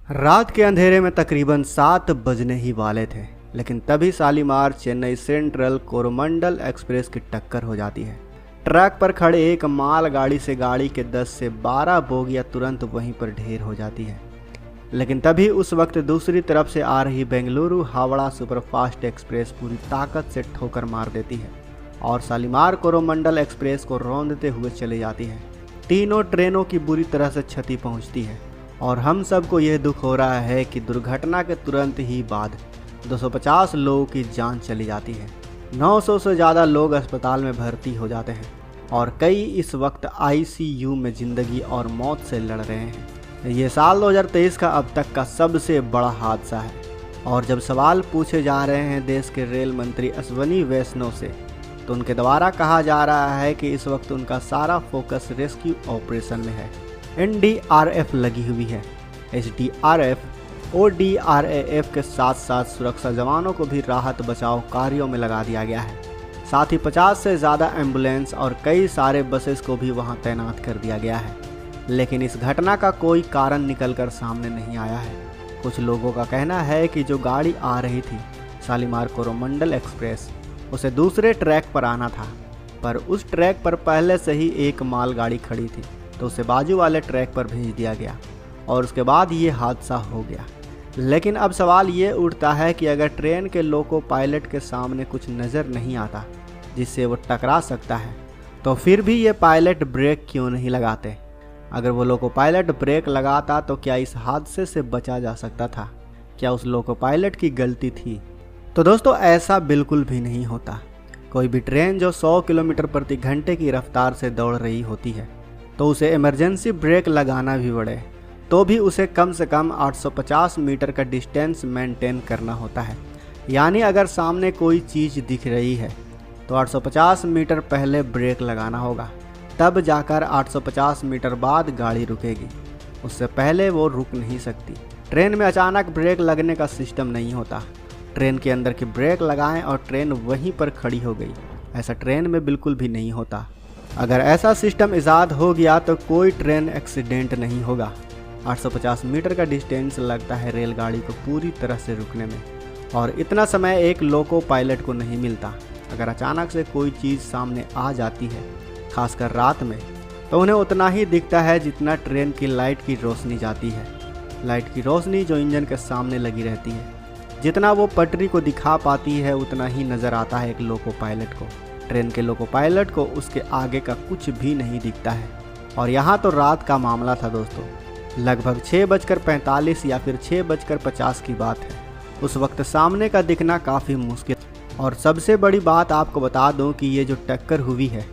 रात के अंधेरे में तकरीबन 7 बजने ही वाले थे, लेकिन तभी शालीमार चेन्नई सेंट्रल कोरोमंडल एक्सप्रेस की टक्कर हो जाती है। ट्रैक पर खड़े एक माल गाड़ी से गाड़ी के 10 से 12 बोगियां तुरंत वहीं पर ढेर हो जाती है। लेकिन तभी उस वक्त दूसरी तरफ से आ रही बेंगलुरु हावड़ा सुपरफास्ट एक्सप्रेस पूरी ताकत से ठोकर मार देती है और शालीमार कोरोमंडल एक्सप्रेस को रौंदते हुए चली जाती है। तीनों ट्रेनों की बुरी तरह से क्षति पहुंचती है और हम सबको यह दुख हो रहा है कि दुर्घटना के तुरंत ही बाद 250 लोगों की जान चली जाती है। 900 से ज़्यादा लोग अस्पताल में भर्ती हो जाते हैं और कई इस वक्त आईसीयू में ज़िंदगी और मौत से लड़ रहे हैं। ये साल 2023 का अब तक का सबसे बड़ा हादसा है और जब सवाल पूछे जा रहे हैं देश के रेल मंत्री अश्विनी वैष्णव से, तो उनके द्वारा कहा जा रहा है कि इस वक्त उनका सारा फोकस रेस्क्यू ऑपरेशन में है। एनडीआरएफ लगी हुई है। एसडीआरएफ और डीआरएएफ के साथ साथ सुरक्षा जवानों को भी राहत बचाव कार्यों में लगा दिया गया है। साथ ही 50 से ज़्यादा एम्बुलेंस और कई सारे बसेस को भी वहां तैनात कर दिया गया है। लेकिन इस घटना का कोई कारण निकलकर सामने नहीं आया है। कुछ लोगों का कहना है कि जो गाड़ी आ रही थी शालीमार कोरोमंडल एक्सप्रेस, उसे दूसरे ट्रैक पर आना था, पर उस ट्रैक पर पहले से ही एक माल गाड़ी खड़ी थी, तो उसे बाजू वाले ट्रैक पर भेज दिया गया और उसके बाद ये हादसा हो गया। लेकिन अब सवाल ये उठता है कि अगर ट्रेन के लोको पायलट के सामने कुछ नज़र नहीं आता जिससे वो टकरा सकता है, तो फिर भी ये पायलट ब्रेक क्यों नहीं लगाते? अगर वो लोको पायलट ब्रेक लगाता तो क्या इस हादसे से बचा जा सकता था? क्या उस लोको पायलट की गलती थी? तो दोस्तों, ऐसा बिल्कुल भी नहीं होता। कोई भी ट्रेन जो 100 किलोमीटर प्रति घंटे की रफ्तार से दौड़ रही होती है, तो उसे इमरजेंसी ब्रेक लगाना भी पड़े तो भी उसे कम से कम 850 मीटर का डिस्टेंस मेंटेन करना होता है। यानी अगर सामने कोई चीज़ दिख रही है तो 850 मीटर पहले ब्रेक लगाना होगा, तब जाकर 850 मीटर बाद गाड़ी रुकेगी। उससे पहले वो रुक नहीं सकती। ट्रेन में अचानक ब्रेक लगने का सिस्टम नहीं होता। ट्रेन के अंदर की ब्रेक लगाएं और ट्रेन वहीं पर खड़ी हो गई, ऐसा ट्रेन में बिल्कुल भी नहीं होता। अगर ऐसा सिस्टम ईजाद हो गया तो कोई ट्रेन एक्सीडेंट नहीं होगा। 850 मीटर का डिस्टेंस लगता है रेलगाड़ी को पूरी तरह से रुकने में, और इतना समय एक लोको पायलट को नहीं मिलता। अगर अचानक से कोई चीज़ सामने आ जाती है, खासकर रात में, तो उन्हें उतना ही दिखता है जितना ट्रेन की लाइट की रोशनी जाती है। लाइट की रोशनी जो इंजन के सामने लगी रहती है, जितना वो पटरी को दिखा पाती है उतना ही नज़र आता है एक लोको पायलट को। ट्रेन के लोको पायलट को उसके आगे का कुछ भी नहीं दिखता है। और यहाँ तो रात का मामला था दोस्तों, लगभग 6:45 या फिर 6:50 की बात है। उस वक्त सामने का दिखना काफ़ी मुश्किल। और सबसे बड़ी बात आपको बता दूं कि ये जो टक्कर हुई है,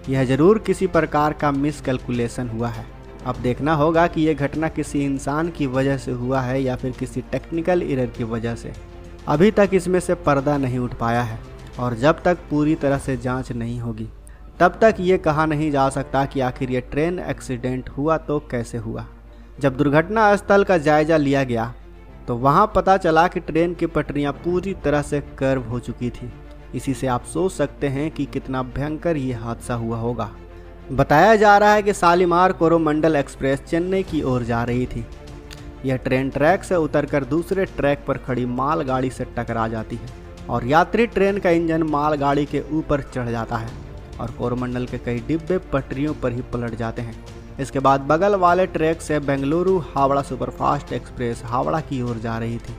यह ज़रूर किसी प्रकार का मिसकैलकुलेशन हुआ है। अब देखना होगा कि यह घटना किसी इंसान की वजह से हुआ है या फिर किसी टेक्निकल एरर की वजह से। अभी तक इसमें से पर्दा नहीं उठ पाया है और जब तक पूरी तरह से जांच नहीं होगी तब तक ये कहा नहीं जा सकता कि आखिर ये ट्रेन एक्सीडेंट हुआ तो कैसे हुआ। जब दुर्घटना स्थल का जायजा लिया गया तो वहां पता चला कि ट्रेन की पटरियां पूरी तरह से कर्व हो चुकी थी। इसी से आप सोच सकते हैं कि कितना भयंकर ये हादसा हुआ होगा। बताया जा रहा है कि शालीमार कोरोमंडल एक्सप्रेस चेन्नई की ओर जा रही थी। यह ट्रेन ट्रैक से उतरकर दूसरे ट्रैक पर खड़ी माल गाड़ी से टकरा जाती है और यात्री ट्रेन का इंजन माल गाड़ी के ऊपर चढ़ जाता है और कोरोमंडल के कई डिब्बे पटरियों पर ही पलट जाते हैं। इसके बाद बगल वाले ट्रैक से बेंगलुरु हावड़ा सुपरफास्ट एक्सप्रेस हावड़ा की ओर जा रही थी।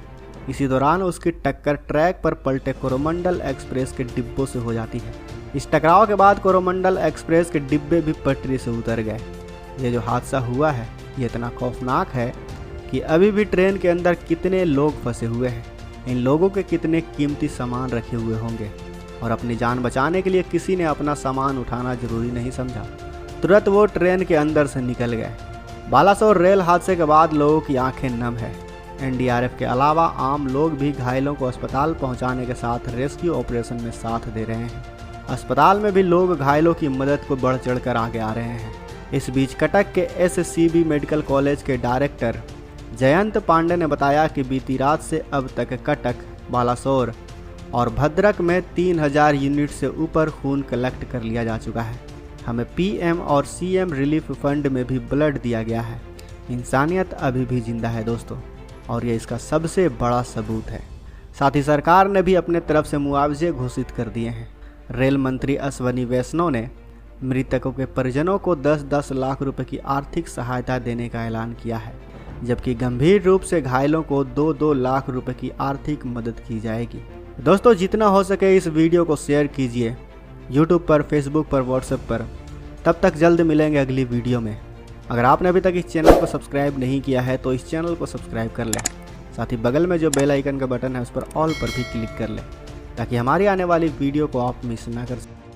इसी दौरान उसकी टक्कर ट्रैक पर पलटे कोरोमंडल एक्सप्रेस के डिब्बों से हो जाती है। इस टकराव के बाद कोरोमंडल एक्सप्रेस के डिब्बे भी पटरी से उतर गए। ये जो हादसा हुआ है ये इतना खौफनाक है कि अभी भी ट्रेन के अंदर कितने लोग फंसे हुए हैं, इन लोगों के कितने कीमती सामान रखे हुए होंगे, और अपनी जान बचाने के लिए किसी ने अपना सामान उठाना जरूरी नहीं समझा। तुरंत वो ट्रेन के अंदर से निकल गए। बालासोर रेल हादसे के बाद लोगों की आंखें नम है। एनडीआरएफ के अलावा आम लोग भी घायलों को अस्पताल पहुंचाने के साथ रेस्क्यू ऑपरेशन में साथ दे रहे हैं। अस्पताल में भी लोग घायलों की मदद को बढ़ चढ़कर आगे आ रहे हैं। इस बीच कटक के एससीबी मेडिकल कॉलेज के डायरेक्टर जयंत पांडे ने बताया कि बीती रात से अब तक कटक, बालासोर और भद्रक में 3000 यूनिट से ऊपर खून कलेक्ट कर लिया जा चुका है। हमें पीएम और सीएम रिलीफ फंड में भी ब्लड दिया गया है। इंसानियत अभी भी जिंदा है दोस्तों। और ये इसका सबसे बड़ा सबूत है। साथ ही सरकार ने भी अपने तरफ से मुआवजे घोषित कर दिए हैं। रेल मंत्री अश्वनी वैष्णव ने मृतकों के परिजनों को 10-10 लाख रुपए की आर्थिक सहायता देने का ऐलान किया है, जबकि गंभीर रूप से घायलों को 2-2 लाख रुपए की आर्थिक मदद की जाएगी। दोस्तों, जितना हो सके इस वीडियो को शेयर कीजिए यूट्यूब पर, फेसबुक पर, व्हाट्सएप पर। तब तक जल्द मिलेंगे अगली वीडियो में। अगर आपने अभी तक इस चैनल को सब्सक्राइब नहीं किया है तो इस चैनल को सब्सक्राइब कर लें। साथ ही बगल में जो बेल आइकन का बटन है उस पर ऑल पर भी क्लिक कर लें, ताकि हमारी आने वाली वीडियो को आप मिस ना कर सकें।